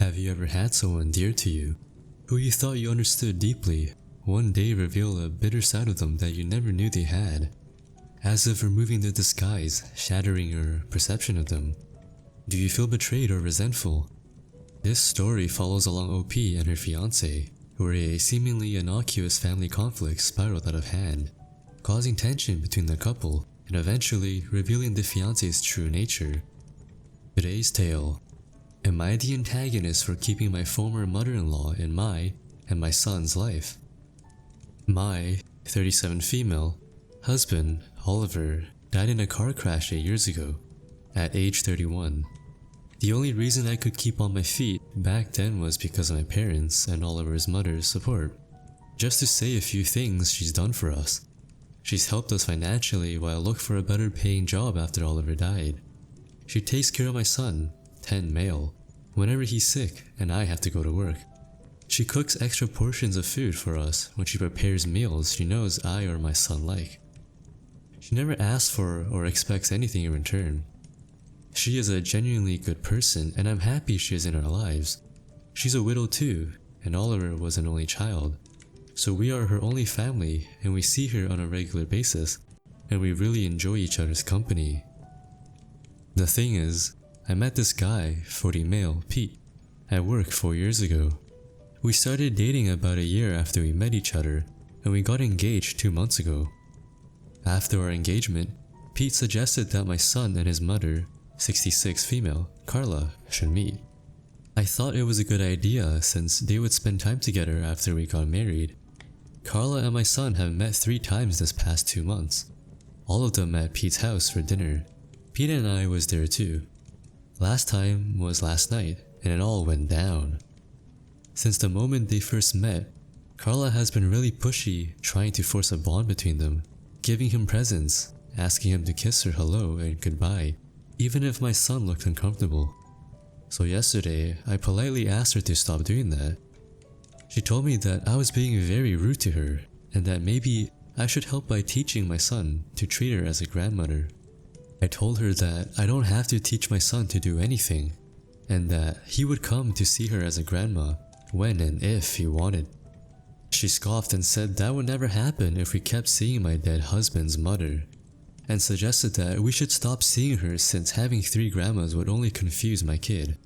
Have you ever had someone dear to you, who you thought you understood deeply, one day reveal a bitter side of them that you never knew they had, as if removing the disguise, shattering your perception of them? Do you feel betrayed or resentful? This story follows along OP and her fiancé, where a seemingly innocuous family conflict spiraled out of hand, causing tension between the couple and eventually revealing the fiancé's true nature. Today's tale: am I the antagonist for keeping my former mother-in-law in my and my son's life? My 37 female husband, Oliver, died in a car crash 8 years ago, at age 31. The only reason I could keep on my feet back then was because of my parents and Oliver's mother's support. Just to say a few things she's done for us. She's helped us financially while I looked for a better paying job after Oliver died. She takes care of my son, 10 male, whenever he's sick and I have to go to work. She cooks extra portions of food for us when she prepares meals she knows I or my son like. She never asks for or expects anything in return. She is a genuinely good person and I'm happy she is in our lives. She's a widow too, and Oliver was an only child. So we are her only family and we see her on a regular basis, and we really enjoy each other's company. The thing is, I met this guy, 40 male, Pete, at work 4 years ago. We started dating about a year after we met each other, and we got engaged 2 months ago. After our engagement, Pete suggested that my son and his mother, 66 female, Carla, should meet. I thought it was a good idea since they would spend time together after we got married. Carla and my son have met 3 times this past 2 months. All of them at Pete's house for dinner. Pete and I was there too. Last time was last night, and it all went down. Since the moment they first met, Carla has been really pushy, trying to force a bond between them, giving him presents, asking him to kiss her hello and goodbye, even if my son looked uncomfortable. So yesterday, I politely asked her to stop doing that. She told me that I was being very rude to her, and that maybe I should help by teaching my son to treat her as a grandmother. I told her that I don't have to teach my son to do anything, and that he would come to see her as a grandma when and if he wanted. She scoffed and said that would never happen if we kept seeing my dead husband's mother, and suggested that we should stop seeing her since having 3 grandmas would only confuse my kid.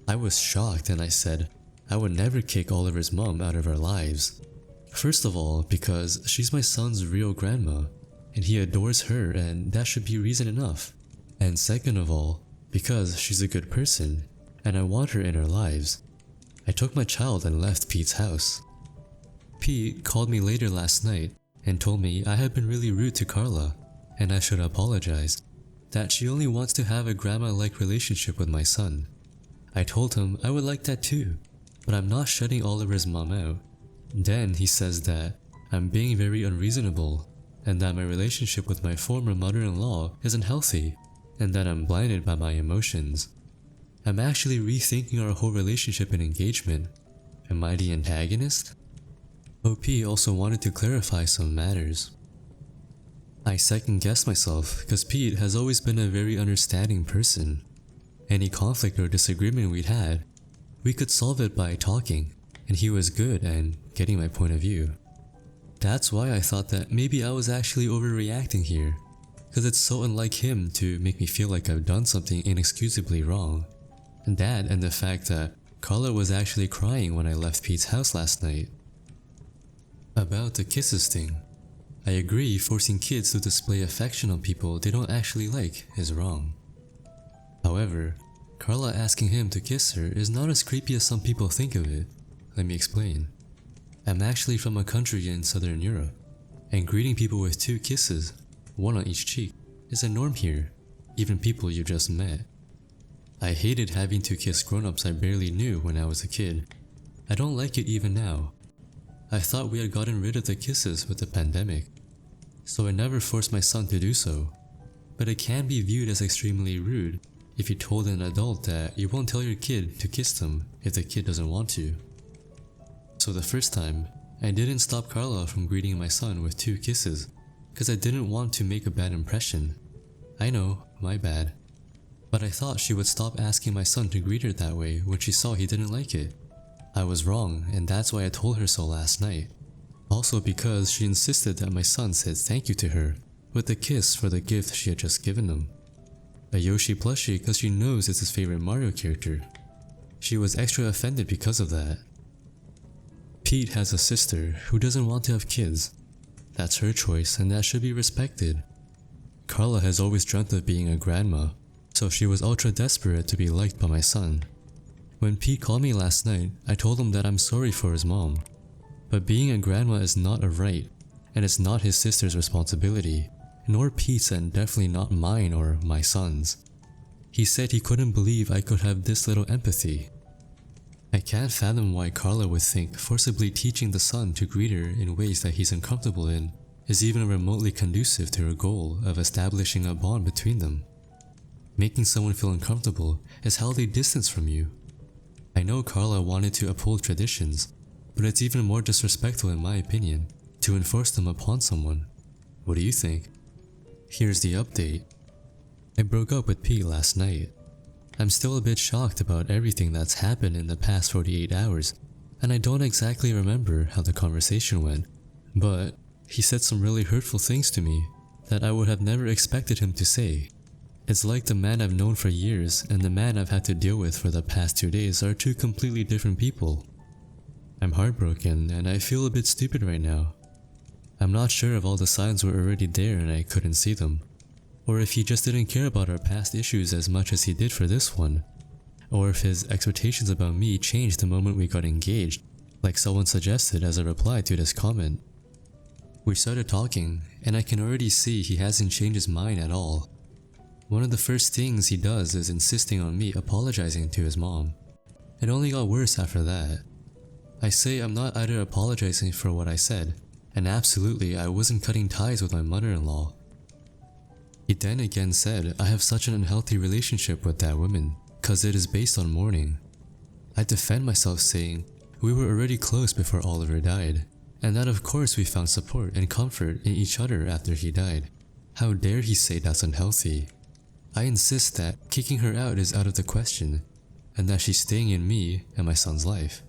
I was shocked and I said I would never kick Oliver's mom out of our lives. First of all, because she's my son's real grandma, and he adores her and that should be reason enough. And second of all, because she's a good person, and I want her in our lives. I took my child and left Pete's house. Pete called me later last night and told me I had been really rude to Carla, and I should apologize, that she only wants to have a grandma-like relationship with my son. I told him I would like that too, but I'm not shutting Oliver's mom out. Then he says that I'm being very unreasonable, and that my relationship with my former mother-in-law isn't healthy, and that I'm blinded by my emotions. I'm actually rethinking our whole relationship and engagement. Am I the antagonist? OP also wanted to clarify some matters. I second-guessed myself because Pete has always been a very understanding person. Any conflict or disagreement we'd had, we could solve it by talking, and he was good at getting my point of view. That's why I thought that maybe I was actually overreacting here, because it's so unlike him to make me feel like I've done something inexcusably wrong. And that and the fact that Carla was actually crying when I left Pete's house last night. About the kisses thing, I agree forcing kids to display affection on people they don't actually like is wrong. However, Carla asking him to kiss her is not as creepy as some people think of it. Let me explain. I'm actually from a country in Southern Europe, and greeting people with 2 kisses, 1 on each cheek, is a norm here, even people you just met. I hated having to kiss grown-ups I barely knew when I was a kid. I don't like it even now. I thought we had gotten rid of the kisses with the pandemic, so I never forced my son to do so. But it can be viewed as extremely rude if you told an adult that you won't tell your kid to kiss them if the kid doesn't want to. So the first time, I didn't stop Carla from greeting my son with 2 kisses because I didn't want to make a bad impression. I know, my bad. But I thought she would stop asking my son to greet her that way when she saw he didn't like it. I was wrong, and that's why I told her so last night. Also because she insisted that my son said thank you to her with a kiss for the gift she had just given him. A Yoshi plushie because she knows it's his favorite Mario character. She was extra offended because of that. Pete has a sister who doesn't want to have kids. That's her choice and that should be respected. Carla has always dreamt of being a grandma, so she was ultra desperate to be liked by my son. When Pete called me last night, I told him that I'm sorry for his mom. But being a grandma is not a right, and it's not his sister's responsibility, nor Pete's and definitely not mine or my son's. He said he couldn't believe I could have this little empathy. I can't fathom why Carla would think forcibly teaching the son to greet her in ways that he's uncomfortable in is even remotely conducive to her goal of establishing a bond between them. Making someone feel uncomfortable is how they distance from you. I know Carla wanted to uphold traditions, but it's even more disrespectful in my opinion to enforce them upon someone. What do you think? Here's the update. I broke up with Pete last night. I'm still a bit shocked about everything that's happened in the past 48 hours, and I don't exactly remember how the conversation went, but he said some really hurtful things to me that I would have never expected him to say. It's like the man I've known for years and the man I've had to deal with for the past 2 days are two completely different people. I'm heartbroken and I feel a bit stupid right now. I'm not sure if all the signs were already there and I couldn't see them, or if he just didn't care about our past issues as much as he did for this one, or if his expectations about me changed the moment we got engaged, like someone suggested as a reply to this comment. We started talking, and I can already see he hasn't changed his mind at all. One of the first things he does is insisting on me apologizing to his mom. It only got worse after that. I say I'm not either apologizing for what I said, and absolutely I wasn't cutting ties with my mother-in-law. He then again said I have such an unhealthy relationship with that woman, cause it is based on mourning. I defend myself saying we were already close before Oliver died, and that of course we found support and comfort in each other after he died. How dare he say that's unhealthy? I insist that kicking her out is out of the question, and that she's staying in me and my son's life.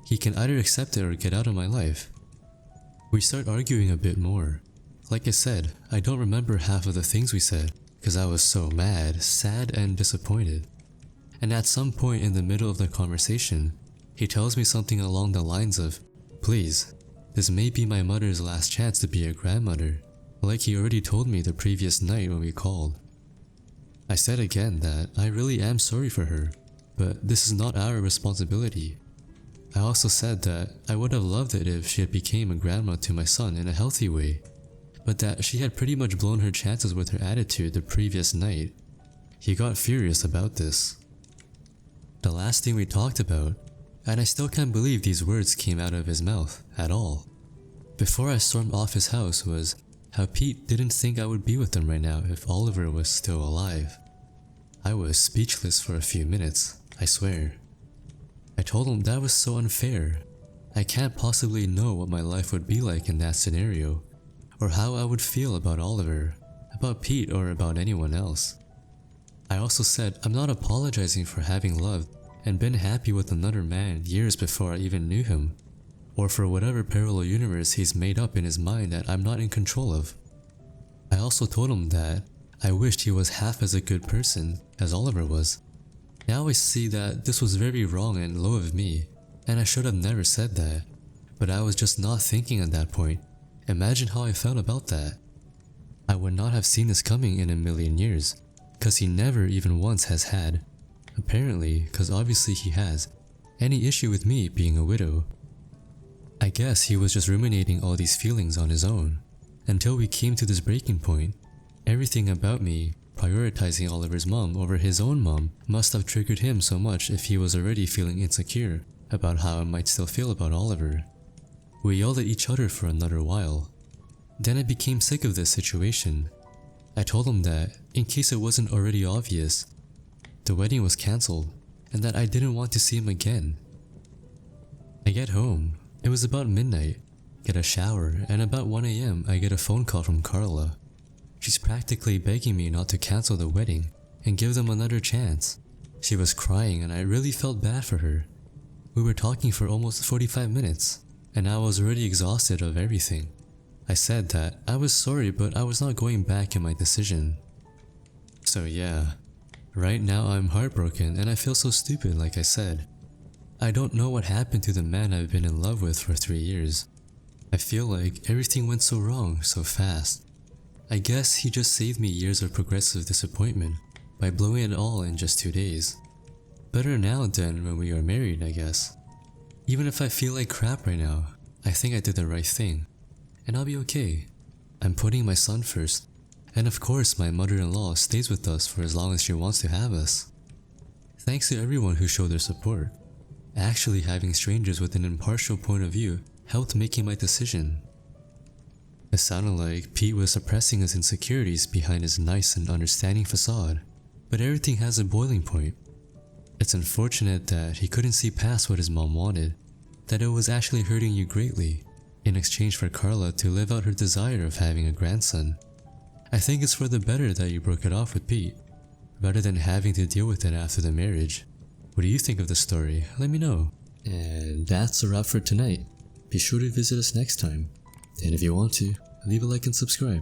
He can either accept it or get out of my life. We start arguing a bit more. Like I said, I don't remember half of the things we said because I was so mad, sad, and disappointed. And at some point in the middle of the conversation, he tells me something along the lines of, "Please, this may be my mother's last chance to be a grandmother," like he already told me the previous night when we called. I said again that I really am sorry for her, but this is not our responsibility. I also said that I would have loved it if she had become a grandma to my son in a healthy way, but that she had pretty much blown her chances with her attitude the previous night. He got furious about this. The last thing we talked about, and I still can't believe these words came out of his mouth at all, before I stormed off his house, was how Pete didn't think I would be with them right now if Oliver was still alive. I was speechless for a few minutes, I swear. I told him that was so unfair. I can't possibly know what my life would be like in that scenario, or how I would feel about Oliver, about Pete, or about anyone else. I also said I'm not apologizing for having loved and been happy with another man years before I even knew him, or for whatever parallel universe he's made up in his mind that I'm not in control of. I also told him that I wished he was half as a good person as Oliver was. Now I see that this was very wrong and low of me, and I should have never said that, but I was just not thinking at that point. Imagine how I felt about that. I would not have seen this coming in a million years, cause he never even once has had, apparently cause obviously he has, any issue with me being a widow. I guess he was just ruminating all these feelings on his own, until we came to this breaking point. Everything about me prioritizing Oliver's mom over his own mom must have triggered him so much if he was already feeling insecure about how I might still feel about Oliver. We yelled at each other for another while. Then I became sick of this situation. I told him that, in case it wasn't already obvious, the wedding was cancelled and that I didn't want to see him again. I get home. It was about midnight, get a shower, and about 1 AM I get a phone call from Carla. She's practically begging me not to cancel the wedding, and give them another chance. She was crying and I really felt bad for her. We were talking for almost 45 minutes, and I was already exhausted of everything. I said that I was sorry, but I was not going back in my decision. So yeah, right now I'm heartbroken and I feel so stupid like I said. I don't know what happened to the man I've been in love with for 3 years. I feel like everything went so wrong so fast. I guess he just saved me years of progressive disappointment by blowing it all in just 2 days. Better now than when we are married, I guess. Even if I feel like crap right now, I think I did the right thing. And I'll be okay. I'm putting my son first. And of course my mother-in-law stays with us for as long as she wants to have us. Thanks to everyone who showed their support. Actually having strangers with an impartial point of view helped making my decision. It sounded like Pete was suppressing his insecurities behind his nice and understanding facade, but everything has a boiling point. It's unfortunate that he couldn't see past what his mom wanted, that it was actually hurting you greatly, in exchange for Carla to live out her desire of having a grandson. I think it's for the better that you broke it off with Pete, rather than having to deal with it after the marriage. What do you think of the story? Let me know. And that's a wrap for tonight. Be sure to visit us next time. And if you want to, leave a like and subscribe.